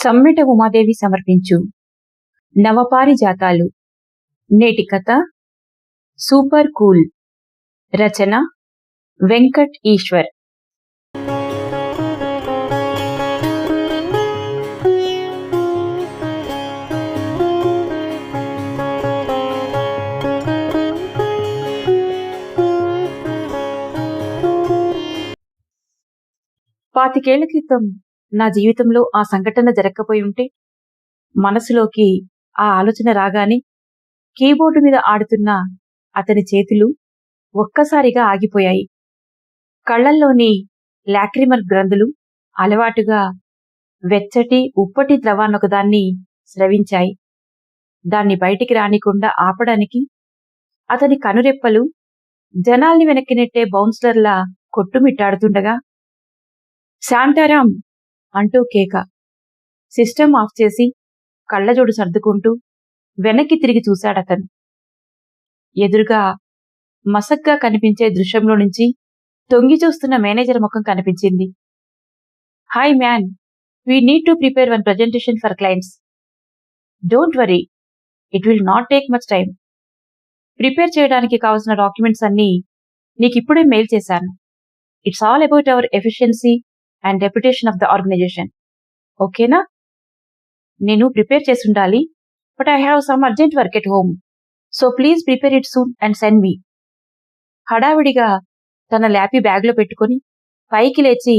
సమ్మెట ఉమాదేవి సమర్పించు నవపారిజాతాలు. నేటి కథ సూపర్ కూల్. రచన వెంకట్ ఈశ్వర్. పాతికేళ్ల క్రితం నా జీవితంలో ఆ సంఘటన జరగకపోయి ఉంటే, మనసులోకి ఆ ఆలోచన రాగానే కీబోర్డు మీద ఆడుతున్న అతని చేతులు ఒక్కసారిగా ఆగిపోయాయి. కళ్లల్లోని లాక్రిమల్ గ్రంథులు అలవాటుగా వెచ్చటి ఉప్పటి ద్రవాన్నొకదాన్ని స్రవించాయి. దాన్ని బయటికి రానికుండా ఆపడానికి అతని కనురెప్పలు జనాల్ని వెనక్కి నెట్టే బౌన్సర్లా కొట్టుమిట్టాడుతుండగా, శాంతారాం అంటూ కేక. సిస్టమ్ ఆఫ్ చేసి కళ్ళజోడు సర్దుకుంటూ వెనక్కి తిరిగి చూశాడతను. ఎదురుగా మసగ్గా కనిపించే దృశ్యంలో నుంచి తొంగి చూస్తున్న మేనేజర్ ముఖం కనిపించింది. Hi man, we need to prepare one presentation for clients. Don't worry, it will not take much time. Prepare చేయడానికి కావలసిన డాక్యుమెంట్స్ అన్నీ నీకిప్పుడే మెయిల్ చేశాను. It's all about our efficiency and reputation of the organization. ఓకేనా? నేను prepare చేసుండాలి, but I have some urgent work at home, so please prepare it soon and send me. హడావిడిగా తన ల్యాపీ బ్యాగ్లో పెట్టుకుని పైకి లేచి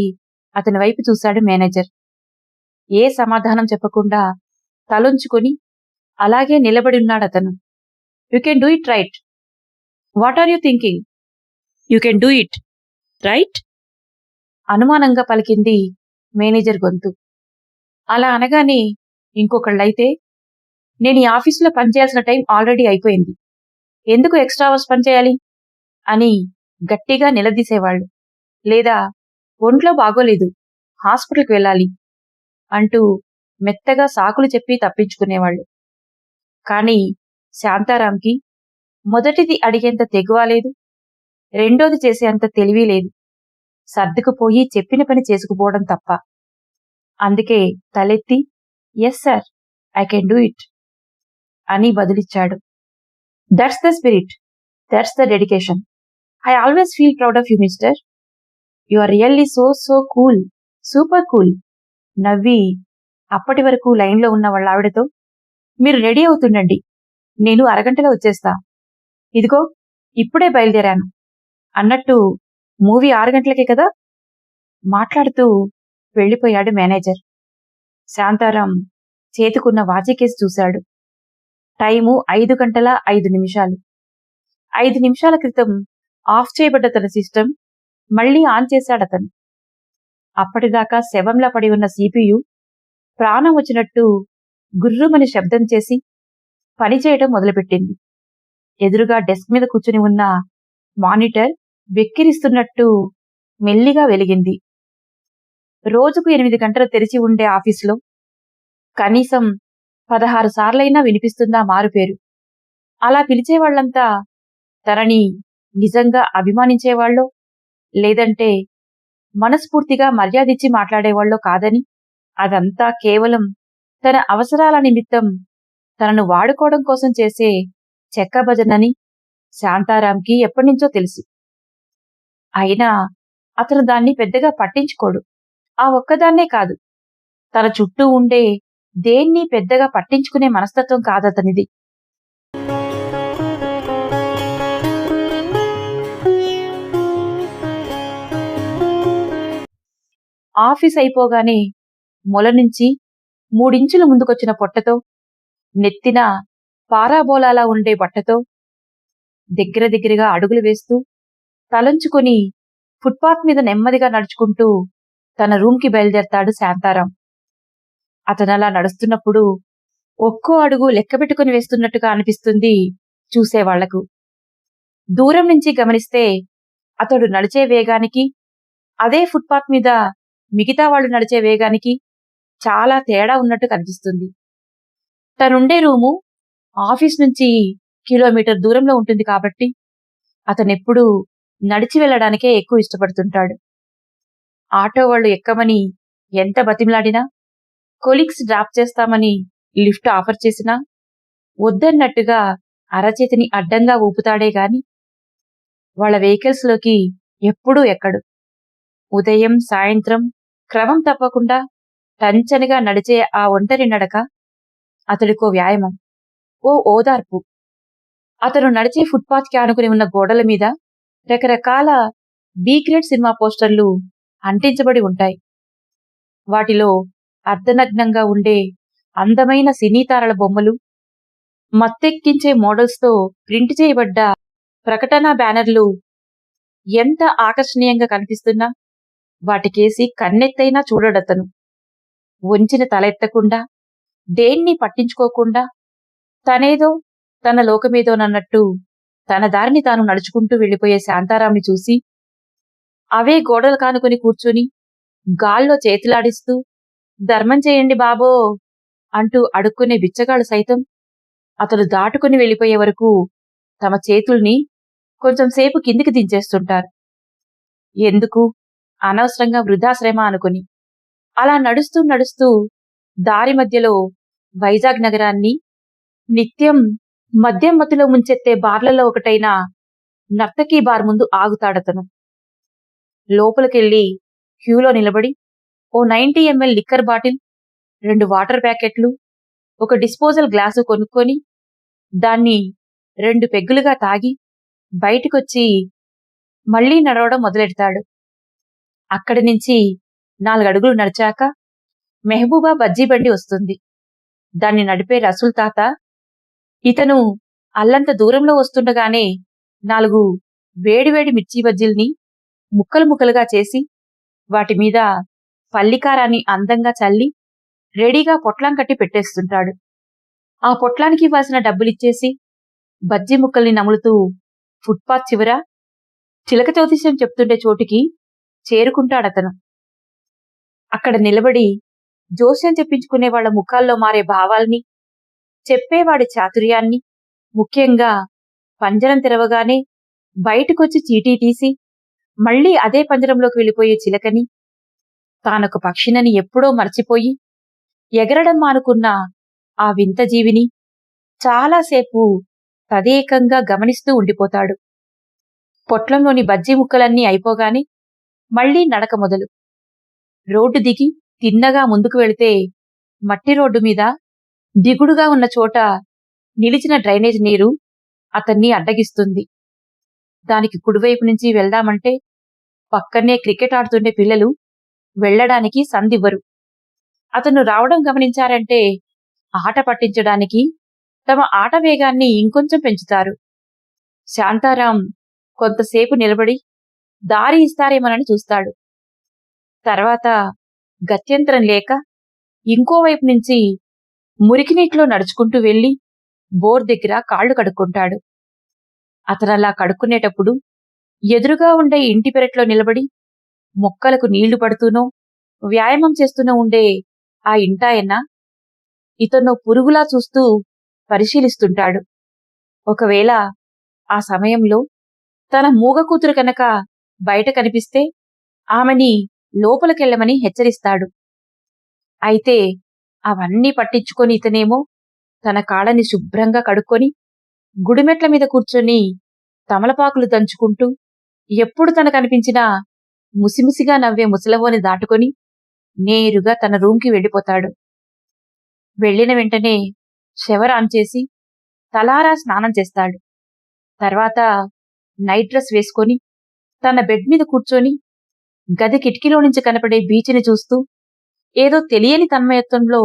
అతని వైపు చూశాడు మేనేజర్. ఏ సమాధానం చెప్పకుండా తలొంచుకొని అలాగే నిలబడి ఉన్నాడతను. You can do it right. What are you thinking? You can do it right? అనుమానంగా పలికింది మేనేజర్ గొంతు. అలా అనగానే ఇంకొకళ్ళైతే, నేను ఈ ఆఫీసులో పనిచేయాల్సిన టైం ఆల్రెడీ అయిపోయింది, ఎందుకు ఎక్స్ట్రా అవర్స్ పనిచేయాలి అని గట్టిగా నిలదీసేవాళ్లు. లేదా ఒంట్లో బాగోలేదు, హాస్పిటల్కి వెళ్ళాలి అంటూ మెత్తగా సాకులు చెప్పి తప్పించుకునేవాళ్లు. కాని శాంతారాంకి మొదటిది అడిగేంత తెగువ లేదు, రెండోది చేసేంత తెలివి లేదు. సర్దుకుపోయి చెప్పిన పని చేసుకుపోవడం తప్ప. అందుకే తలెత్తి yes sir, I can do it అని బదులిచ్చాడు. That's the spirit, that's the dedication. I always feel proud of you mister. You are really so cool, super cool. నవ్వి అప్పటి వరకు లైన్లో ఉన్న వాళ్ళ ఆవిడతో, మీరు రెడీ అవుతుండండి, నేను అరగంటలో వచ్చేస్తా, ఇదిగో ఇప్పుడే బయలుదేరాను అన్నట్టు మూవీ 6 గంటలకే కదా మాట్లాడుతూ వెళ్లిపోయాడు మేనేజర్. శాంతారాం చేతుకున్న వాచికేసి చూశాడు. టైము 5:05. 5 నిమిషాల క్రితం ఆఫ్ చేయబడ్డ తన సిస్టమ్ మళ్లీ ఆన్ చేశాడతను. అప్పటిదాకా శవంలా పడి ఉన్న CPU ప్రాణం వచ్చినట్టు గుర్రుమని శబ్దం చేసి పనిచేయడం మొదలుపెట్టింది. ఎదురుగా డెస్క్ మీద కూర్చుని ఉన్న మానిటర్ వెక్కిరిస్తున్నట్టు మెల్లిగా వెలిగింది. రోజుకు 8 గంటలు తెరిచి ఉండే ఆఫీసులో కనీసం 16 సార్లైనా వినిపిస్తుందా మారుపేరు. అలా పిలిచేవాళ్లంతా తనని నిజంగా అభిమానించేవాళ్ళో, లేదంటే మనస్ఫూర్తిగా మర్యాదిచ్చి మాట్లాడేవాళ్ళో కాదని, అదంతా కేవలం తన అవసరాల నిమిత్తం తనను వాడుకోవడం కోసం చేసే చెక్కభజనని శాంతారాంకి ఎప్పటినుంచో తెలుసు. అయినా అతను దాన్ని పెద్దగా పట్టించుకోడు. ఆ ఒక్కదాన్నే కాదు, తన చుట్టూ ఉండే దేన్ని పెద్దగా పట్టించుకునే మనస్తత్వం కాదతనిది. ఆఫీస్ అయిపోగానే మొల నుంచి 3 ఇంచులు ముందుకొచ్చిన పొట్టతో, నెత్తిన పారాబోలాలా ఉండే బట్టతో దగ్గరగా అడుగులు వేస్తూ తలంచుకొని ఫుట్పాత్ మీద నెమ్మదిగా నడుచుకుంటూ తన రూమ్కి బయలుదేరతాడు శాంతారాం. అతనలా నడుస్తున్నప్పుడు ఒక్కో అడుగు లెక్కబెట్టుకుని వేస్తున్నట్టుగా అనిపిస్తుంది చూసేవాళ్లకు. దూరం నుంచి గమనిస్తే అతడు నడిచే వేగానికి, అదే ఫుట్పాత్ మీద మిగతా వాళ్లు నడిచే వేగానికి చాలా తేడా ఉన్నట్టు కనిపిస్తుంది. తనుండే రూము ఆఫీస్ నుంచి కిలోమీటర్ దూరంలో ఉంటుంది కాబట్టి అతనెప్పుడూ నడిచి వెళ్లడానికే ఎక్కువ ఇష్టపడుతుంటాడు. ఆటో వాళ్లు ఎక్కమని ఎంత బతిమలాడినా కొలీగ్స్ డ్రాప్ చేస్తామని లిఫ్ట్ ఆఫర్ చేసినా వద్దన్నట్టుగా అరచేతిని అడ్డంగా ఊపుతాడే గాని వాళ్ళ వెహికల్స్ లోకి ఎప్పుడూ ఎక్కడు. ఉదయం సాయంత్రం క్రమం తప్పకుండా టంచనగా నడిచే ఆ ఒంటరి నడక అతడికో వ్యాయామం, ఓ ఓదార్పు. అతను నడిచే ఫుట్పాత్ కి ఆనుకుని ఉన్న గోడల మీద రకరకాల బి గ్రేడ్ సినిమా పోస్టర్లు అంటించబడి ఉంటాయి. వాటిలో అర్ధనగ్నంగా ఉండే అందమైన సినీతారల బొమ్మలు, మత్తెక్కించే మోడల్స్ తో ప్రింట్ చేయబడ్డ ప్రకటనా బ్యానర్లు ఎంత ఆకర్షణీయంగా కనిపిస్తున్నా వాటికేసి కన్నెత్తైనా చూడడతను. వంచిన తల ఎత్తకుండా, దేన్ని పట్టించుకోకుండా, తనేదో తన లోకమేదోనన్నట్టు తన దారిని తాను నడుచుకుంటూ వెళ్లిపోయే శాంతారాంని చూసి, అవే గోడలు కానుకుని కూర్చుని గాల్లో చేతులాడిస్తూ ధర్మం చేయండి బాబో అంటూ అడుక్కునే బిచ్చగాళ్ళు సైతం అతను దాటుకుని వెళ్లిపోయే వరకు తమ చేతుల్ని కొంచెం సేపు కిందికి దించేస్తుంటారు. ఎందుకు అనవసరంగా వృద్ధాశ్రమ అనుకుని. అలా నడుస్తూ నడుస్తూ దారి మధ్యలో వైజాగ్ నగరాన్ని నిత్యం మద్యం మత్తులో ముంచెత్తే బార్లలో ఒకటైన నర్తకీ బార్ ముందు ఆగుతాడతను. లోపలికెళ్లి క్యూలో నిలబడి ఓ 90 ml లిక్కర్ బాటిల్, 2 వాటర్ ప్యాకెట్లు, ఒక డిస్పోజల్ గ్లాసు కొనుక్కొని దాన్ని 2 పెగ్గులుగా తాగి బయటికొచ్చి మళ్లీ నడవడం మొదలెడతాడు. అక్కడి నుంచి 4 అడుగులు నడిచాక మెహబూబా బజ్జీ బండి వస్తుంది. దాన్ని నడిపే రసూల్ తాత ఇతను అల్లంత దూరంలో వస్తుండగానే 4 వేడివేడి మిర్చి బజ్జీల్ని ముక్కలు ముక్కలుగా చేసి వాటి మీద పల్లికారాన్ని అందంగా చల్లి రెడీగా పొట్లాం కట్టి పెట్టేస్తుంటాడు. ఆ పొట్లానికి ఇవ్వాల్సిన డబ్బులిచ్చేసి బజ్జీ ముక్కల్ని నములుతూ ఫుట్పాత్ చివర చిలక జ్యోతిష్యం చెప్తుండే చోటికి చేరుకుంటాడతను. అక్కడ నిలబడి జోస్యం చెప్పించుకునే వాళ్ల ముఖాల్లో మారే భావాల్ని, చెప్పేవాడి చాతుర్యాన్ని, ముఖ్యంగా పంజరం తెరవగానే బయటకొచ్చి చీటీ తీసి మళ్లీ అదే పంజరంలోకి వెళ్లిపోయే చిలకని, తానొక పక్షినని ఎప్పుడో మర్చిపోయి ఎగరడం మానుకున్న ఆ వింత జీవిని చాలాసేపు తదేకంగా గమనిస్తూ ఉండిపోతాడు. పొట్లంలోని బజ్జీ ముక్కలన్నీ అయిపోగానే మళ్లీ నడక మొదలు. రోడ్డు దిగి తిన్నగా ముందుకు వెళితే మట్టి రోడ్డు మీద దిగుడుగా ఉన్న చోట నిలిచిన డ్రైనేజ్ నీరు అతన్ని అడ్డగిస్తుంది. దానికి కుడివైపు నుంచి వెళ్దామంటే పక్కనే క్రికెట్ ఆడుతుండే పిల్లలు వెళ్లడానికి సందివ్వరు. అతను రావడం గమనించారంటే ఆట పట్టించడానికి తమ ఆట వేగాన్ని ఇంకొంచెం పెంచుతారు. శాంతారాం కొంతసేపు నిలబడి దారి ఇస్తారేమోనని చూస్తాడు. తర్వాత గత్యంతరం లేక ఇంకోవైపు నుంచి మురికినీటిలో నడుచుకుంటూ వెళ్లి బోర్ దగ్గర కాళ్లు కడుక్కుంటాడు. అతనలా కడుక్కునేటప్పుడు ఎదురుగా ఉండే ఇంటి పెరట్లో నిలబడి మొక్కలకు నీళ్లు పడుతూనో వ్యాయామం చేస్తూనో ఉండే ఆ ఇంటాయన ఇతన్నో పురుగులా చూస్తూ పరిశీలిస్తుంటాడు. ఒకవేళ ఆ సమయంలో తన మూగ కూతురు కనుక బయట కనిపిస్తే ఆమెని లోపలికెళ్లమని హెచ్చరిస్తాడు. అయితే అవన్నీ పట్టించుకొని ఇతనేమో తన కాళ్ళని శుభ్రంగా కడుక్కొని గుడిమెట్ల మీద కూర్చొని తమలపాకులు దంచుకుంటూ ఎప్పుడు తన కనిపించినా ముసిముసిగా నవ్వే ముసలవ్వని దాటుకొని నేరుగా తన రూంకి వెళ్లిపోతాడు. వెళ్లిన వెంటనే షవర్ ఆన్ చేసి తలారా స్నానం చేస్తాడు. తర్వాత నైట్ డ్రెస్ వేసుకొని తన బెడ్ మీద కూర్చొని గది కిటికీలో నుంచి కనపడే బీచ్ని చూస్తూ ఏదో తెలియని తన్మయత్వంలో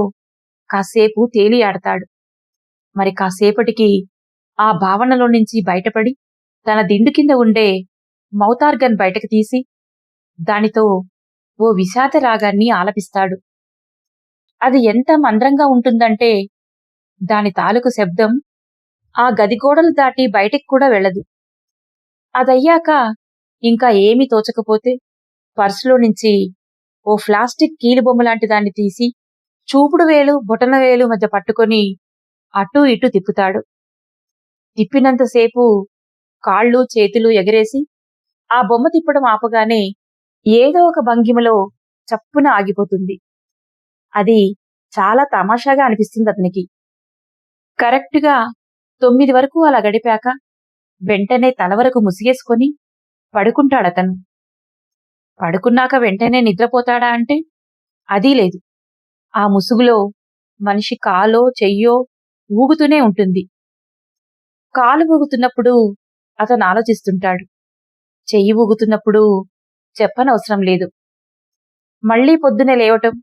కాసేపు తేలి ఆడతాడు. మరి కాసేపటికి ఆ భావనలో నుంచి బయటపడి తన దిండు కింద ఉండే మౌతార్గన్ బయటకు తీసి దానితో ఓ విషాద రాగాన్ని ఆలపిస్తాడు. అది ఎంత మంద్రంగా ఉంటుందంటే దాని తాలూకు శబ్దం ఆ గది గోడలు దాటి బయటికి కూడా వెళ్లదు. అదయ్యాక ఇంకా ఏమీ తోచకపోతే పర్సులో నుంచి ఓ ప్లాస్టిక్ కీలుబొమ్మలాంటి దాన్ని తీసి చూపుడు వేలు బొటన వేలు మధ్య పట్టుకొని అటూ ఇటూ తిప్పుతాడు. తిప్పినంతసేపు కాళ్ళు చేతులు ఎగరేసి ఆ బొమ్మ తిప్పడం ఆపగానే ఏదో ఒక భంగిమలో చప్పున ఆగిపోతుంది. అది చాలా తమాషాగా అనిపిస్తుంది అతనికి. కరెక్ట్‌గా 9 వరకు అలా గడిపాక వెంటనే తల వరకు ముసుగేసుకొని పడుకుంటాడతను. పడుకున్నాక వెంటనే నిద్రపోతాడా అంటే అదీ లేదు. ఆ ముసుగులో మనిషి కాలో చెయ్యో ఊగుతూనే ఉంటుంది. కాలు ఊగుతున్నప్పుడు అతను ఆలోచిస్తుంటాడు. చెయ్యి ఊగుతున్నప్పుడు చెప్పనవసరం లేదు. మళ్ళీ పొద్దున్నే లేవటం,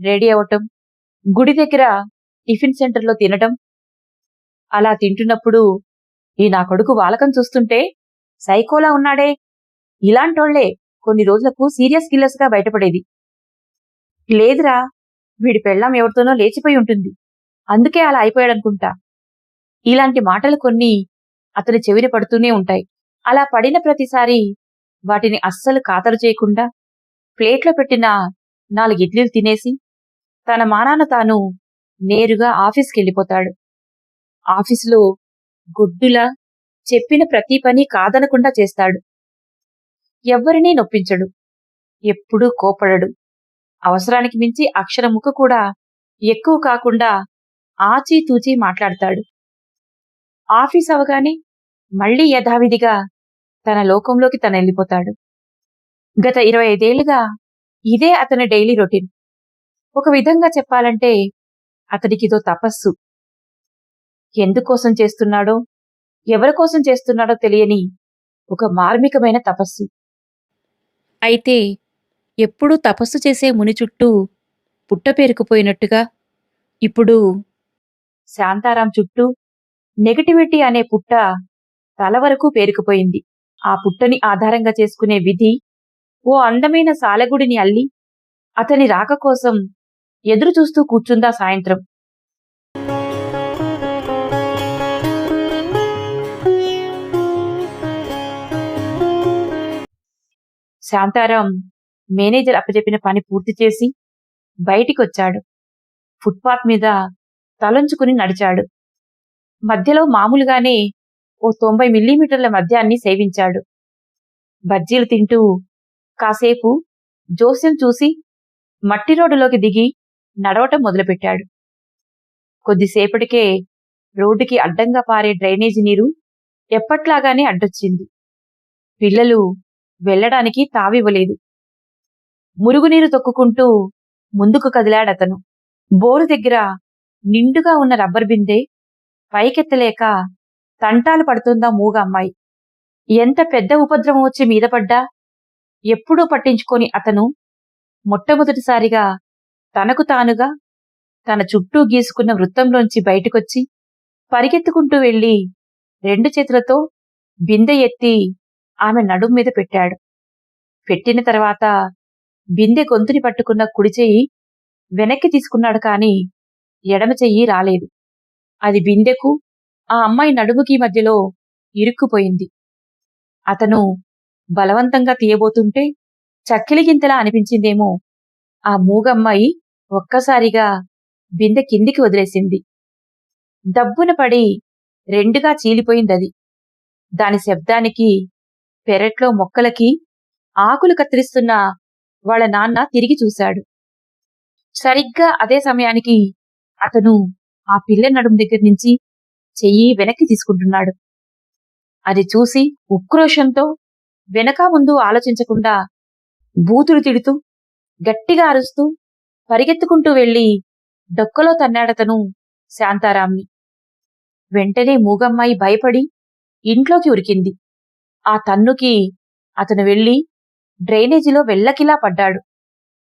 రెడీ అవటం, గుడి దగ్గర టిఫిన్ సెంటర్‌లో తినటం. అలా తింటున్నప్పుడు ఈ నా కొడుకు వాలకం చూస్తుంటే సైకోలా ఉన్నాడే, ఇలాంటోళ్లే కొన్ని రోజులకు సీరియస్ కిల్లర్స్‌గా బయటపడేది. లేదురా, వీడి పెళ్ళాం ఎవరితోనో లేచిపోయి ఉంటుంది, అందుకే అలా అయిపోయాడనుకుంటా. ఇలాంటి మాటలు కొన్ని అతని చెవిన పడుతూనే ఉంటాయి. అలా పడిన ప్రతిసారి వాటిని అస్సలు ఖాతరు చేయకుండా ప్లేట్లో పెట్టిన 4 ఇడ్లీలు తినేసి తన మానాన తాను నేరుగా ఆఫీస్‌కెళ్ళిపోతాడు. ఆఫీసులో గొడ్డులా చెప్పిన ప్రతి పని కాదనకుండా చేస్తాడు. ఎవ్వరినీ నొప్పించడు. ఎప్పుడూ కోపడడు. అవసరానికి మించి అక్షరం ముక్క కూడా ఎక్కువ కాకుండా ఆచితూచి మాట్లాడతాడు. ఆఫీస్ అవగానే మళ్లీ యథావిధిగా తన లోకంలోకి తనెళ్ళిపోతాడు. గత 25 ఏళ్లుగా ఇదే అతని డైలీ రొటీన్. ఒక విధంగా చెప్పాలంటే అతడికిదో తపస్సు. ఎందుకోసం చేస్తున్నాడో, ఎవరికోసం చేస్తున్నాడో తెలియని ఒక మార్మికమైన తపస్సు. అయితే ఎప్పుడూ తపస్సు చేసే ముని చుట్టూ పుట్ట పేరుకుపోయినట్టుగా ఇప్పుడు శాంతారాం చుట్టూ నెగటివిటీ అనే పుట్ట తల వరకు పేరుకుపోయింది. ఆ పుట్టని ఆధారంగా చేసుకునే విధి ఓ అందమైన సాలెగుడిని అల్లి అతని రాక కోసం ఎదురు చూస్తూ కూర్చుందా సాయంత్రం. శాంతారాం మేనేజర్ అప్పచెప్పిన పని పూర్తి చేసి బయటికొచ్చాడు. ఫుట్పాత్ మీద తలంచుకుని నడిచాడు. మధ్యలో మామూలుగానే ఓ 90 మిల్లీమీటర్ల మద్యాన్ని సేవించాడు. బజ్జీలు తింటూ కాసేపు జోస్యం చూసి మట్టి రోడ్డులోకి దిగి నడవటం మొదలుపెట్టాడు. కొద్దిసేపటికే రోడ్డుకి అడ్డంగా పారే డ్రైనేజీ నీరు ఎప్పట్లాగానే అడ్డొచ్చింది. పిల్లలు వెళ్లడానికి తావివ్వలేదు. మురుగునీరు తొక్కుకుంటూ ముందుకు కదిలాడతను. బోరు దగ్గర నిండుగా ఉన్న రబ్బర్ బిందె పైకెత్తలేక తంటాలు పడుతుందా మూగ అమ్మాయి. ఎంత పెద్ద ఉపద్రవం వచ్చి మీద పడ్డా ఎప్పుడూ పట్టించుకోని అతను మొట్టమొదటిసారిగా తనకు తానుగా తన చుట్టూ గీసుకున్న వృత్తంలోంచి బయటకొచ్చి పరిగెత్తుకుంటూ వెళ్లి 2 చేతులతో బిందె ఎత్తి ఆమె నడుం మీద పెట్టాడు. పెట్టిన తర్వాత బిందె గొంతుని పట్టుకున్న కుడి చెయ్యి వెనక్కి తీసుకున్నాడు కాని ఎడమ చెయ్యి రాలేదు. అది బిందెకు ఆ అమ్మాయి నడుముకి మధ్యలో ఇరుక్కుపోయింది. అతను బలవంతంగా తీయబోతుంటే చక్కిలిగింతలా అనిపించిందేమో ఆ మూగమ్మాయి ఒక్కసారిగా బిందె కిందికి వదిలేసింది. దబ్బున పడి 2గా చీలిపోయిందది. దాని శబ్దానికి పెరట్లో మొక్కలకి ఆకులు కత్తిరిస్తున్న వాళ్ళ నాన్న తిరిగి చూశాడు. సరిగ్గా అదే సమయానికి అతను ఆ పిల్ల నడుం దగ్గర నుంచి చెయ్యి వెనక్కి తీసుకుంటున్నాడు. అది చూసి ఉక్రోషంతో వెనక ముందు ఆలోచించకుండా బూతులు తిడుతూ గట్టిగా అరుస్తూ పరిగెత్తుకుంటూ వెళ్లి డొక్కలో తన్నాడతను శాంతారాంని. వెంటనే మూగమ్మాయి భయపడి ఇంట్లోకి ఉరికింది. ఆ తన్నుకి అతను వెళ్లి డ్రైనేజీలో వెల్లకిలా పడ్డాడు.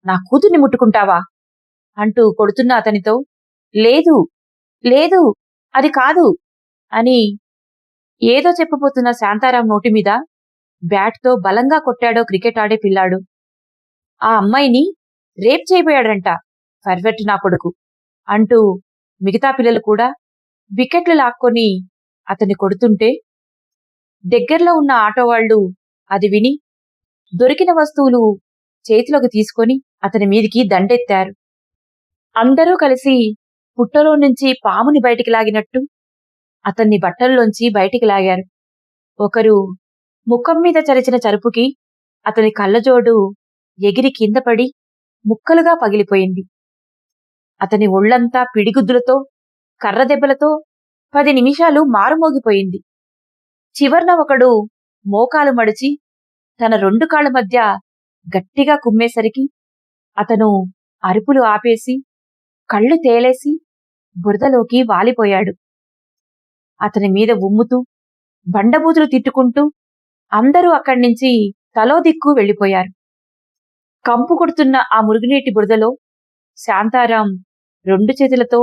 నా కూతుర్ని ముట్టుకుంటావా అంటూ కొడుతున్న అతనితో లేదు లేదు అది కాదు అని ఏదో చెప్పబోతున్న శాంతారాం నోటిమీద బ్యాట్తో బలంగా కొట్టాడో క్రికెట్ ఆడే పిల్లాడు. ఆ అమ్మాయిని రేప్ చేయబోయాడంట పర్వెట్ నా కొడుకు అంటూ మిగతా పిల్లలు కూడా వికెట్లు లాక్కొని అతన్ని కొడుతుంటే దగ్గరలో ఉన్న ఆటో వాళ్లు అది విని దొరికిన వస్తువులు చేతిలోకి తీసుకొని అతని మీదికి దండెత్తారు. అందరూ కలిసి పుట్టలో నుంచి పాముని బయటికి లాగినట్టు అతన్ని బట్టల్లోంచి బయటికి లాగారు. ఒకరు ముఖం మీద చరిచిన చరుపుకి అతని కళ్ళజోడు ఎగిరి కిందపడి ముక్కలుగా పగిలిపోయింది. అతని ఒళ్లంతా పిడిగుద్దులతో, కర్రదెబ్బలతో 10 నిమిషాలు మారుమోగిపోయింది. చివర్న ఒకడు మోకాలు మడిచి తన 2 కాళ్ల మధ్య గట్టిగా కుమ్మేసరికి అతను అరుపులు ఆపేసి కళ్ళు తేలేసి బురదలోకి వాలిపోయాడు. అతని మీద ఉమ్ముతూ బండబూతులు తిట్టుకుంటూ అందరూ అక్కడ్నించి తలో దిక్కు వెళ్లిపోయారు. కంపు కొడుతున్న ఆ మురుగునీటి బురదలో శాంతారాం 2 చేతులతో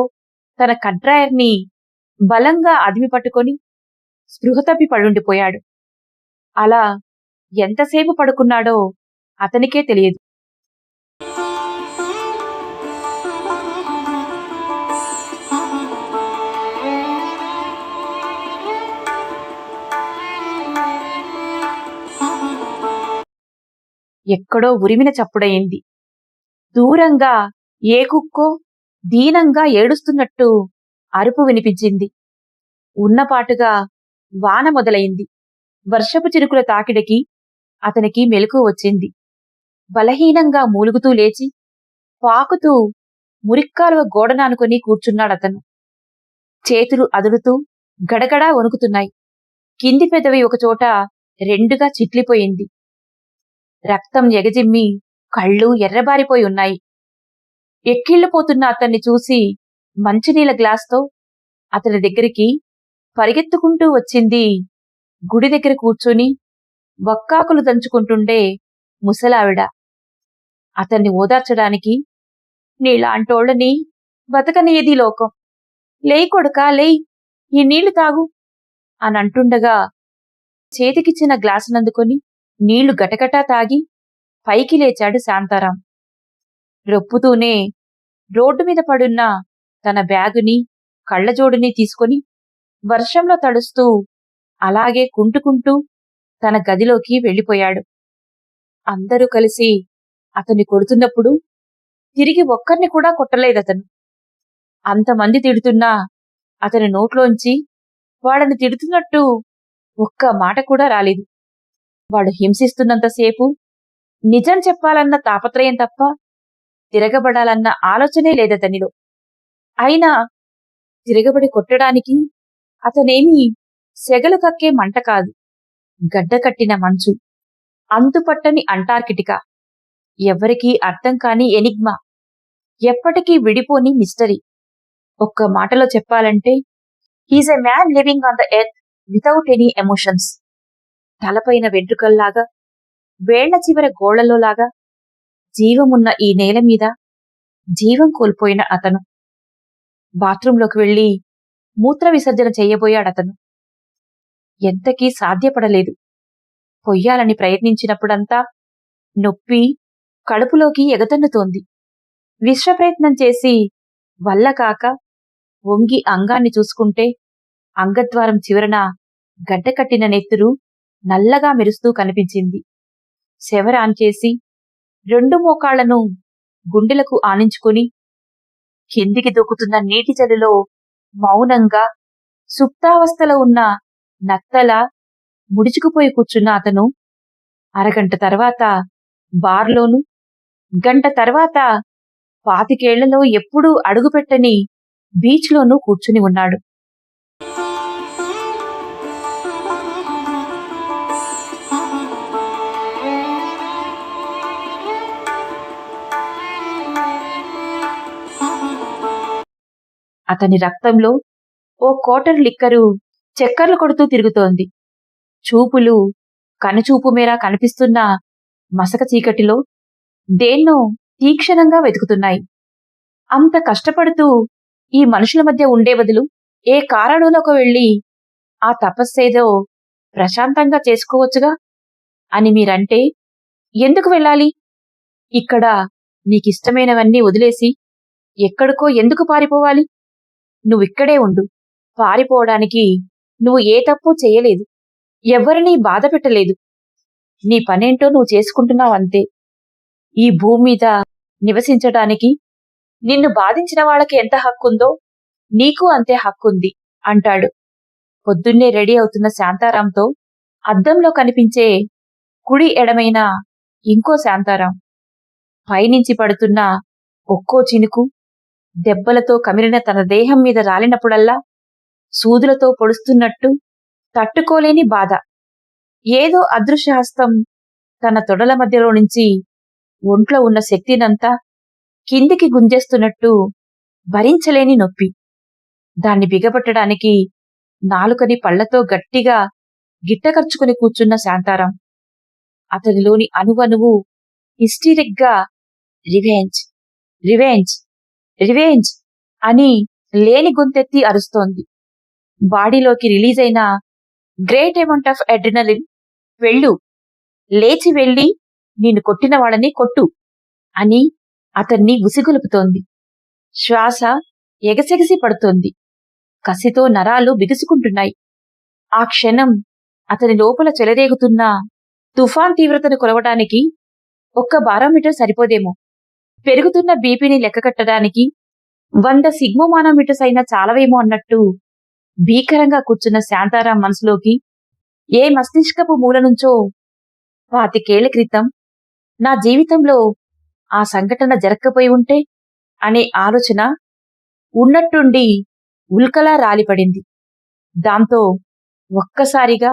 తన కడ్రాయర్ని బలంగా అదిమి పట్టుకొని స్పృహ తప్పి పడుండిపోయాడు. అలా ఎంతసేపు పడుకున్నాడో అతనికే తెలియదు. ఎక్కడో ఉరిమిన చప్పుడయింది. దూరంగా ఏ కుక్కో దీనంగా ఏడుస్తున్నట్టు అరుపు వినిపించింది. ఉన్నపాటుగా వాన మొదలైంది. వర్షపు చిరుకుల తాకిడికి అతనికి మెలకువ వచ్చింది. బలహీనంగా మూలుగుతూ లేచి పాకుతూ మురిక్కాలువ గోడనానుకొని కూర్చున్నాడతను. చేతులు అదులుతూ గడగడా వణుకుతున్నాయి. కింది పెదవి ఒకచోట 2గా చిట్లిపోయింది. రక్తం ఎగజిమ్మి కళ్ళు ఎర్రబారిపోయి ఉన్నాయి. ఎక్కిళ్లుపోతున్న అతన్ని చూసి మంచినీళ్ల గ్లాస్తో అతని దగ్గరికి పరిగెత్తుకుంటూ వచ్చింది గుడి దగ్గర కూర్చుని వక్కాకులు దంచుకుంటుండే ముసలావిడ. అతన్ని ఓదార్చడానికి, నీలాంటోళ్ళని బతకనియది లోకం, లేయ్ కొడుకా లేయ్, ఈ నీళ్లు తాగు అనంటుండగా చేతికిచ్చిన గ్లాసునందుకొని నీళ్లు గటగటా తాగి పైకి లేచాడు శాంతారాం. రొప్పుతూనే రోడ్డు మీద పడున్న తన బ్యాగుని, కళ్లజోడుని తీసుకొని వర్షంలో తడుస్తూ అలాగే కుంటుకుంటూ తన గదిలోకి వెళ్లిపోయాడు. అందరూ కలిసి అతన్ని కొడుతున్నప్పుడు తిరిగి ఒక్కర్ని కూడా కొట్టలేదతను. అంతమంది తిడుతున్నా అతని నోట్లోంచి వాడని తిడుతున్నట్టు ఒక్క మాట కూడా రాలేదు. వాడు హింసిస్తున్నంతసేపు నిజం చెప్పాలన్న తాపత్రయం తప్ప తిరగబడాలన్న ఆలోచనే లేదతనిలో. అయినా తిరగబడి కొట్టడానికి అతనేమీ సెగలు కక్కే మంట కాదు, గడ్డకట్టిన మంచు, అంతుపట్టని అంటార్కిటికా, ఎవ్వరికీ అర్థం కాని ఎనిగ్మా, ఎప్పటికీ విడిపోని మిస్టరీ. ఒక్క మాటలో చెప్పాలంటే he's a man living on the earth without any emotions. తలపైన వెంట్రుకల్లాగా, వేళ్ల చివర గోళ్లలోలాగా జీవమున్న ఈ నేల మీద జీవం కోల్పోయిన అతను. బాత్రూంలోకి వెళ్లి మూత్ర విసర్జన చెయ్యబోయాడతను. ఎంతకీ సాధ్యపడలేదు. పొయ్యాలని ప్రయత్నించినప్పుడంతా నొప్పి కడుపులోకి ఎగతన్నుతోంది. విశ్వప్రయత్నం చేసి వల్లకాక వంగి అంగాన్ని చూసుకుంటే అంగద్వారం చివరన గడ్డకట్టిన నెత్తురు నల్లగా మెరుస్తూ కనిపించింది. శవరాన్ చేసి 2 మోకాళ్లను గుండెలకు ఆనించుకుని కిందికి దూకుతున్న నీటి చలిలో మౌనంగా సుప్తావస్థలో ఉన్న నత్తలా ముడుచుకుపోయి కూర్చున్న అతను అరగంట తర్వాత బార్లోను, గంట తర్వాత 25 ఏళ్లలో ఎప్పుడూ అడుగుపెట్టని బీచ్లోనూ కూర్చుని ఉన్నాడు. అతని రక్తంలో ఓ కోటర్ లిక్కరు చక్కర్లు కొడుతూ తిరుగుతోంది. చూపులు కనుచూపు మేర కనిపిస్తున్న మసక చీకటిలో దేన్నో తీక్షణంగా వెతుకుతున్నాయి. అంత కష్టపడుతూ ఈ మనుషుల మధ్య ఉండే బదులు ఏ కారణంలోకి వెళ్లి ఆ తపస్సేదో ప్రశాంతంగా చేసుకోవచ్చుగా అని మీరంటే ఎందుకు వెళ్ళాలి? ఇక్కడ నీకిష్టమైనవన్నీ వదిలేసి ఎక్కడికో ఎందుకు పారిపోవాలి? నువ్విక్కడే ఉండు. పారిపోవడానికి నువ్వు ఏ తప్పు చెయ్యలేదు, ఎవ్వరినీ బాధ పెట్టలేదు. నీ పనేంటో నువ్వు చేసుకుంటున్నావంతే. ఈ భూమి మీద నివసించడానికి నిన్ను బాధించిన వాళ్ళకి ఎంత హక్కుందో నీకు అంతే హక్కుంది అంటాడు. పొద్దున్నే రెడీ అవుతున్న శాంతారాంతో అద్దంలో కనిపించే కుడి ఎడమైన ఇంకో శాంతారాం. పైనుంచి పడుతున్న ఒక్కో చినుకు దెబ్బలతో కమిలిన తన దేహం మీద రాలినప్పుడల్లా సూదులతో పొడుస్తున్నట్టు తట్టుకోలేని బాధ. ఏదో అదృశ్యహస్తం తన తొడల మధ్యలో నుంచి ఒంట్లో ఉన్న శక్తినంతా కిందికి గుంజేస్తున్నట్టు భరించలేని నొప్పి. దాన్ని బిగబట్టడానికి నాలుకని పళ్లతో గట్టిగా గిట్టకర్చుకుని కూర్చున్న శాంతారాం. అతనిలోని అణువణువు హిస్టీరిక్గా రివెంజ్, రివెంజ్, రివెంజ్ అని లేని గొంతెత్తి అరుస్తోంది. బాడీలోకి రిలీజ్ అయిన గ్రేట్ అమౌంట్ ఆఫ్ అడ్రినలిన్, వెళ్ళు, లేచి వెళ్ళి నిన్ను కొట్టిన వాళ్ళని కొట్టు అని అతన్ని ఉసిగొలుపుతోంది. శ్వాస ఎగసెగసి పడుతోంది. కసితో నరాలు బిగుసుకుంటున్నాయి. ఆ క్షణం అతని లోపల చెలరేగుతున్న తుఫాన్ తీవ్రతను కొలవడానికి 1 బారోమీటర్ సరిపోదేమో. పెరుగుతున్న బీపీని లెక్కకట్టడానికి 100 సిగ్మోమానోమీటర్స్ అయినా చాలవేమో అన్నట్టు భీకరంగా కూర్చున్న శాంతారాం మనసులోకి ఏ మస్తిష్కపు మూల నుంచో 25 ఏళ్ల క్రితం నా జీవితంలో ఆ సంఘటన జరక్కపోయి ఉంటే అనే ఆలోచన ఉన్నట్టుండి ఉల్కలా రాలిపడింది. దాంతో ఒక్కసారిగా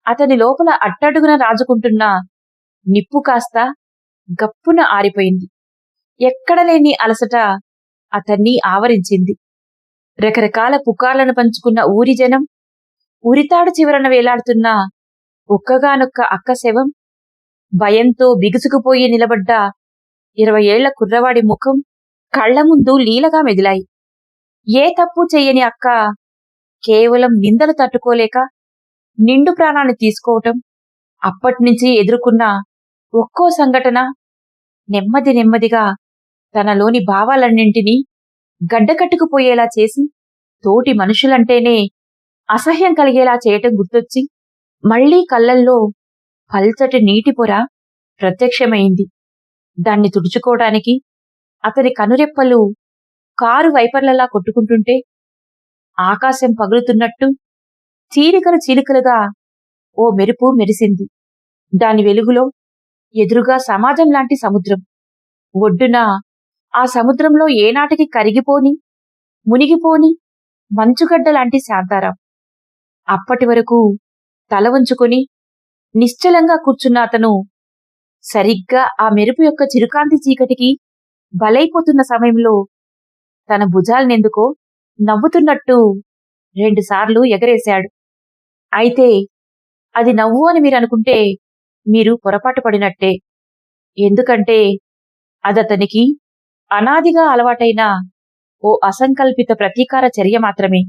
అతని లోపల అట్టడుగున రాజుకుంటున్న నిప్పు కాస్త గప్పున ఆరిపోయింది. ఎక్కడలేని అలసట అతన్ని ఆవరించింది. రకరకాల పుకార్లను పంచుకున్న ఊరి జనం, ఉరితాడు చివరన వేలాడుతున్న ఒక్కగానొక్క అక్క శవం, భయంతో బిగుసుకుపోయి నిలబడ్డ 20 ఏళ్ల కుర్రవాడి ముఖం కళ్ల ముందు లీలగా మెదిలాయి. ఏ తప్పు చెయ్యని అక్క కేవలం నిందలు తట్టుకోలేక నిండు ప్రాణాన్ని తీసుకోవటం, అప్పట్నుంచి ఎదుర్కొన్న ఒక్కో సంఘటన నెమ్మది నెమ్మదిగా తనలోని భావాలన్నింటినీ గడ్డకట్టుకుపోయేలా చేసి తోటి మనుషులంటేనే అసహ్యం కలిగేలా చేయటం గుర్తొచ్చి మళ్లీ కళ్లల్లో పల్చటి నీటి పొర ప్రత్యక్షమైంది. దాన్ని తుడుచుకోవడానికి అతని కనురెప్పలు కారు వైపర్లలా కొట్టుకుంటుంటే ఆకాశం పగులుతున్నట్టు చీలికలు చీలికలుగా ఓ మెరుపు మెరిసింది. దాని వెలుగులో ఎదురుగా సమాజం లాంటి సముద్రం. ఒడ్డున ఆ సముద్రంలో ఏనాటికి కరిగిపోని, మునిగిపోని మంచుగడ్డ లాంటి శాంతారాం. అప్పటి వరకు తల వంచుకొని నిశ్చలంగా కూర్చున్న అతను సరిగ్గా ఆ మెరుపు యొక్క చిరుకాంతి చీకటికి బలైపోతున్న సమయంలో తన భుజాలనెందుకో నవ్వుతున్నట్టు 2 సార్లు ఎగరేశాడు. అయితే అది నవ్వు అని మీరనుకుంటే మీరు పొరపాటు పడినట్టే. ఎందుకంటే అదతనికి అనాదిగా అలవాటైన ఓ అసంకల్పిత ప్రతీకార చర్య మాత్రమే.